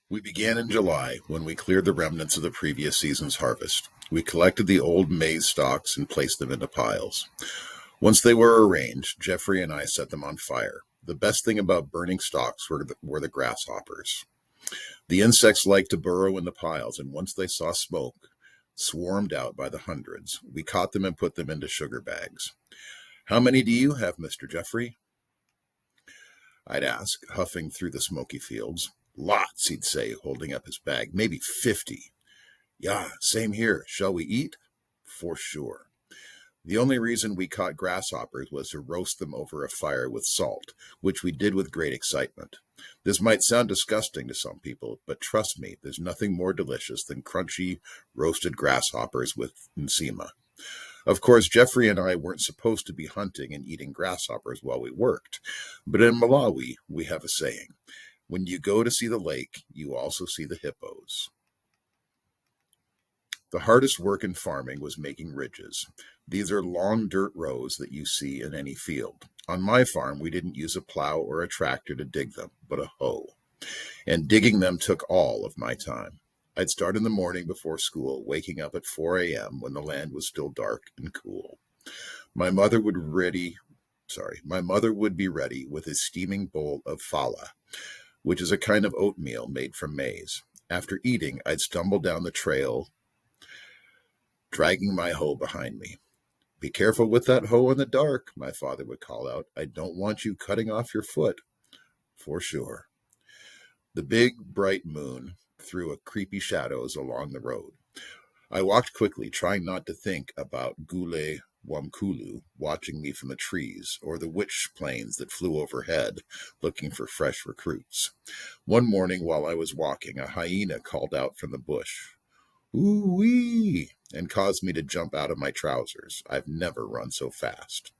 We began in July when we cleared the remnants of the previous season's harvest. We collected the old maize stalks and placed them into piles. Once they were arranged, Jeffrey and I set them on fire. The best thing about burning stalks were the grasshoppers. The insects liked to burrow in the piles, and once they saw smoke, swarmed out by the hundreds. We caught them and put them into sugar bags. "How many do you have, Mr. Jeffrey?" I'd ask, huffing through the smoky fields. "Lots," he'd say, holding up his bag. "Maybe 50. "Yeah, same here. Shall we eat?" "For sure." The only reason we caught grasshoppers was to roast them over a fire with salt, which we did with great excitement. This might sound disgusting to some people, but trust me, there's nothing more delicious than crunchy, roasted grasshoppers with nsima. Of course, Jeffrey and I weren't supposed to be hunting and eating grasshoppers while we worked, but in Malawi, we have a saying: when you go to see the lake, you also see the hippos. The hardest work in farming was making ridges. These are long dirt rows that you see in any field. On my farm, we didn't use a plow or a tractor to dig them, but a hoe. And digging them took all of my time. I'd start in the morning before school, waking up at 4 a.m. when the land was still dark and cool. My mother would be ready with a steaming bowl of fala, which is a kind of oatmeal made from maize. After eating, I'd stumble down the trail, dragging my hoe behind me. "Be careful with that hoe in the dark," my father would call out. "I don't want you cutting off your foot." "For sure." The big, bright moon threw creepy shadows along the road. I walked quickly, trying not to think about Gule Wamkulu watching me from the trees, or the witch planes that flew overhead looking for fresh recruits. One morning while I was walking, a hyena called out from the bush, "Ooh-wee!" and caused me to jump out of my trousers. I've never run so fast.